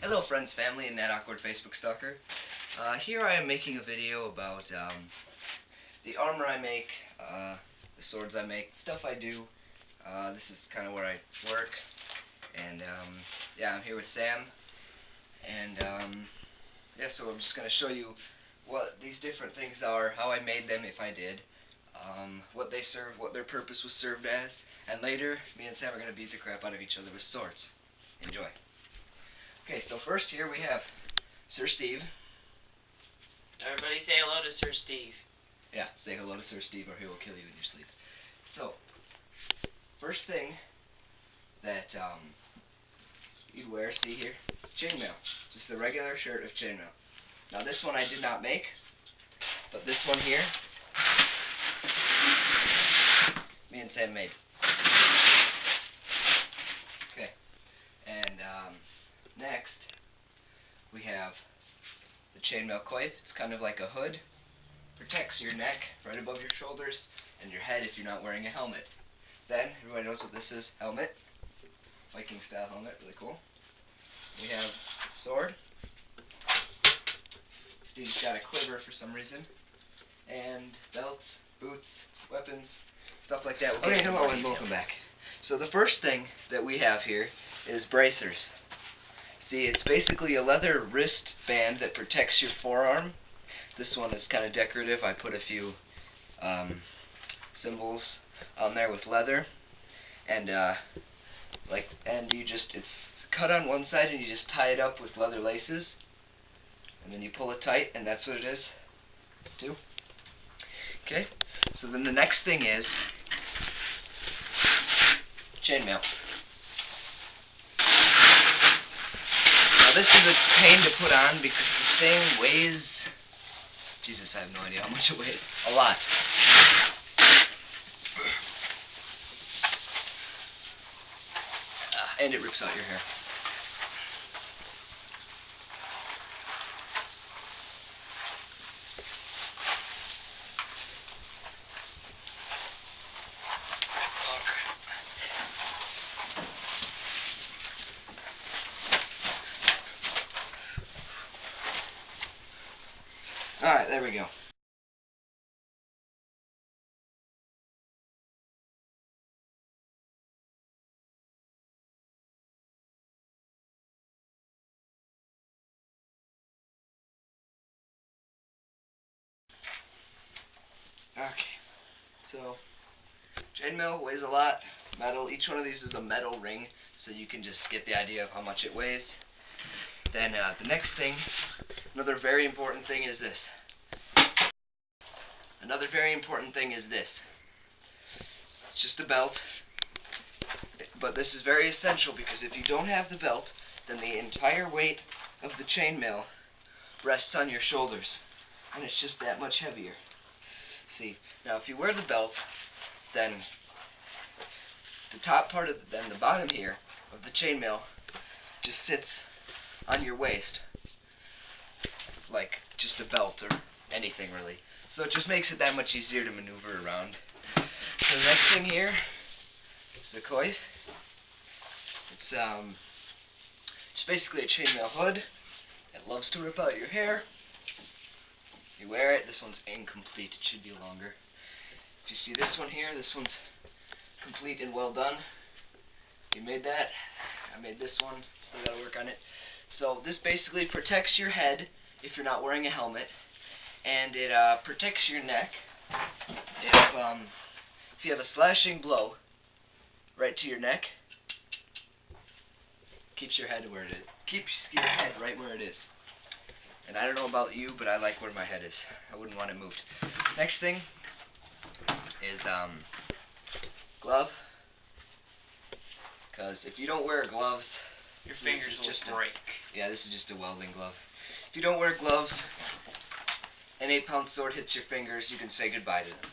Hello friends, family, and that awkward Facebook stalker. Here I am making a video about the armor I make, the swords I make, stuff I do. This is kind of where I work, and yeah, I'm here with Sam, and yeah, so I'm just going to show you what these different things are, how I made them if I did, what they serve, what their purpose was served as, and later me and Sam are going to beat the crap out of each other with swords. Enjoy. Okay, so first here we have Sir Steve. Everybody say hello to Sir Steve. Yeah, say hello to Sir Steve or he will kill you in your sleep. So, first thing that you'd wear, see here, chainmail. Just the regular shirt of chainmail. Now this one I did not make, but this one here, me and Sam made. Okay, and next we have the chainmail coif. It's kind of like a hood. Protects your neck right above your shoulders and your head if you're not wearing a helmet. Then, everybody knows what this is, helmet. Viking style helmet, really cool. We have sword. Steve's got a quiver for some reason. And belts, boots, weapons, stuff like that. Okay, hello and welcome back. So the first thing that we have here is bracers. See, it's basically a leather wristband that protects your forearm. This one is kind of decorative. I put a few symbols on there with leather, and it's cut on one side, and you just tie it up with leather laces, and then you pull it tight, and that's what it is, too. Okay. So then the next thing is chainmail. Now this is a pain to put on because the thing weighs, Jesus, I have no idea how much it weighs. A lot. And it rips out your hair. Alright, there we go. Okay, so chainmail weighs a lot. Metal. Each one of these is a metal ring, so you can just get the idea of how much it weighs. Then the next thing, another very important thing is this. Another very important thing is this. It's just a belt, but this is very essential because if you don't have the belt, then the entire weight of the chainmail rests on your shoulders, and it's just that much heavier. See, now if you wear the belt, then the top part of the bottom here of the chainmail just sits on your waist, like just a belt or anything really. So it just makes it that much easier to maneuver around. So the next thing here is the coif. It's just basically a chainmail hood. It loves to rip out your hair. You wear it. This one's incomplete. It should be longer. If you see this one here, this one's complete and well done. You made that. I made this one. Still gotta work on it. So this basically protects your head if you're not wearing a helmet, and it protects your neck if you have a slashing blow right to your neck. Keeps your head where it is. Keeps your head right where it is. And I don't know about you, but I like where my head is. I wouldn't want it moved. Next thing is glove. Because if you don't wear gloves, your fingers will break. Yeah, this is just a welding glove. If you don't wear gloves, an 8-pound sword hits your fingers, you can say goodbye to them.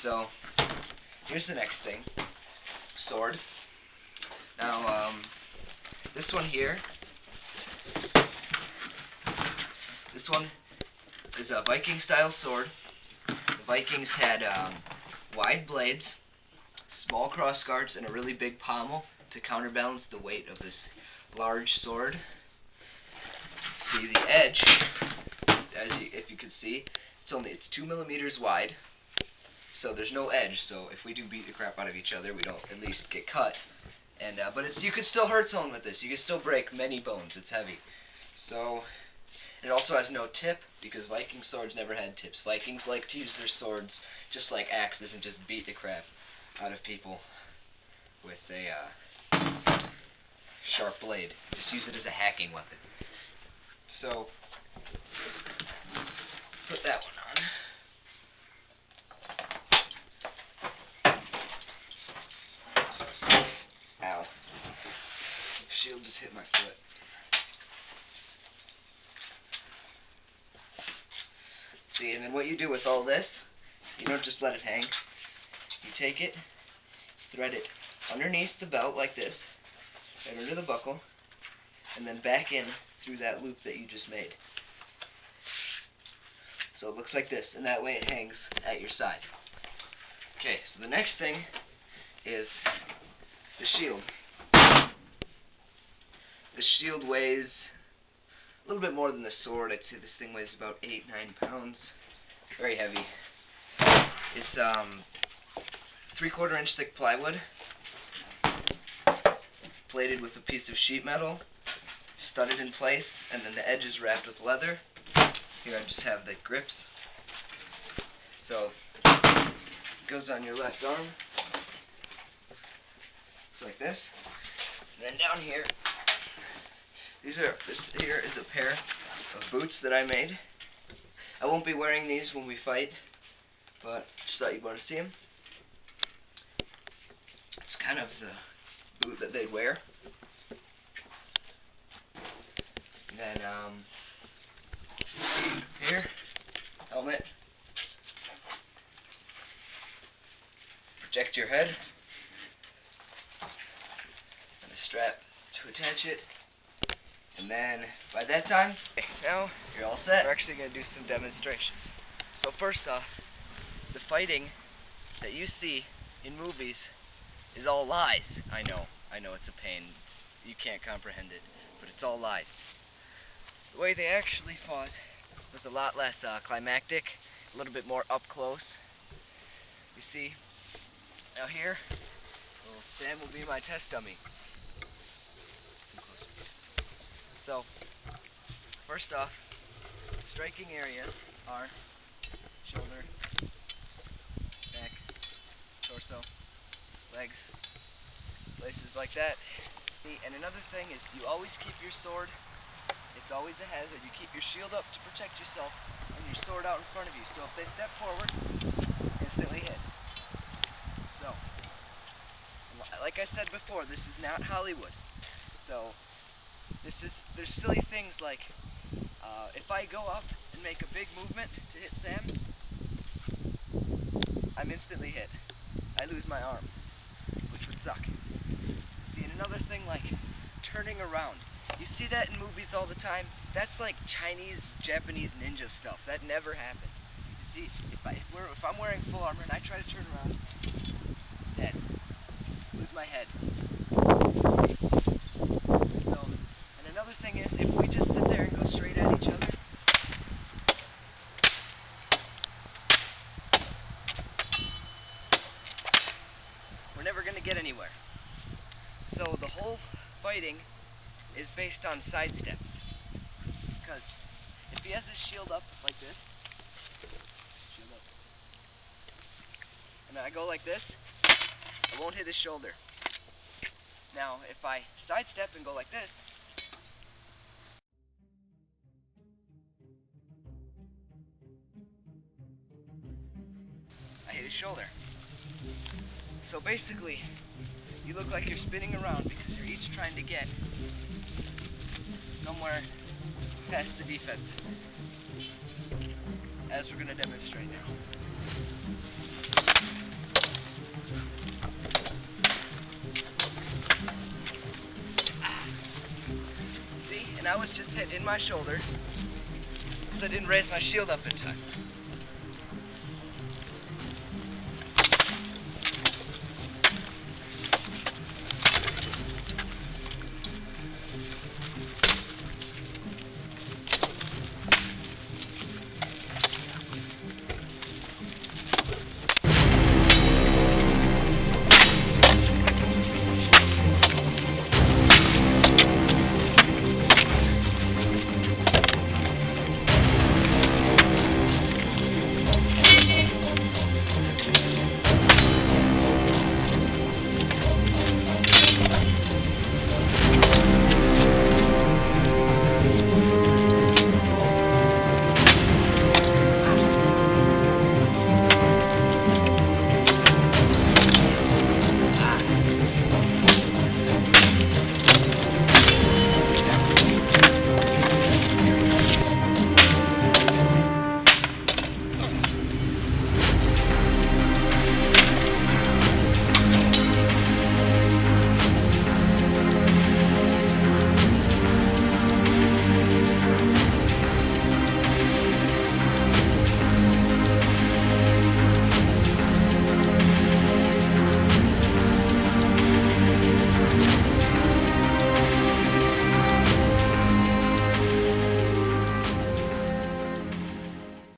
So, here's the next thing. Sword. Now, this one here, this one is a Viking style sword. The Vikings had wide blades, small cross guards, and a really big pommel to counterbalance the weight of this large sword. See the edge, if you could see, it's 2 millimeters wide, so there's no edge. So if we do beat the crap out of each other, we don't at least get cut. And but you could still hurt someone with this. You could still break many bones. It's heavy. So it also has no tip because Viking swords never had tips. Vikings like to use their swords just like axes and just beat the crap out of people with a sharp blade. Just use it as a hacking weapon. So put that one on. Ow. Shield just hit my foot. See, and then what you do with all this, you don't just let it hang. You take it, thread it underneath the belt like this, right under the buckle, and then back in through that loop that you just made. So it looks like this, and that way it hangs at your side. Okay, so the next thing is the shield. The shield weighs a little bit more than the sword. I'd say this thing weighs about 8-9 pounds. Very heavy. It's 3/4 inch thick plywood, plated with a piece of sheet metal, studded in place, and then the edge is wrapped with leather. Here I just have the grips. So it goes on your left arm. It's like this. And then down here, this here is a pair of boots that I made. I won't be wearing these when we fight, but just thought you'd want to see them. It's kind of the boot that they'd wear. And then here, helmet. Protect your head. And a strap to attach it. And then, by that time, now you're all set. We're actually going to do some demonstrations. So first off, the fighting that you see in movies is all lies. I know it's a pain. You can't comprehend it, but it's all lies. The way they actually fought was a lot less climactic, a little bit more up close. You see, now here, little Sam will be my test dummy. So, first off, striking areas are shoulder, back, torso, legs, places like that. And another thing is you always keep your sword, it's always a hazard, you keep your shield up to protect yourself and your sword out in front of you. So if they step forward, instantly hit. So, like I said before, this is not Hollywood. So, there's silly things like, if I go up and make a big movement to hit Sam, I'm instantly hit. I lose my arm, which would suck. See, and another thing like turning around. You see that in movies all the time? That's like Chinese, Japanese ninja stuff. That never happens. You see, if I'm wearing full armor and I try to turn around, dead. Lose my head. Another thing is, if we just sit there and go straight at each other, we're never going to get anywhere. So the whole fighting is based on side steps. Because if he has his shield up like this, shield up, and then I go like this, I won't hit his shoulder. Now, if I sidestep and go like this, I hit his shoulder. So basically, you look like you're spinning around because you're each trying to get somewhere past the defense, as we're going to demonstrate now. See, and I was just hit in my shoulder because I didn't raise my shield up in time.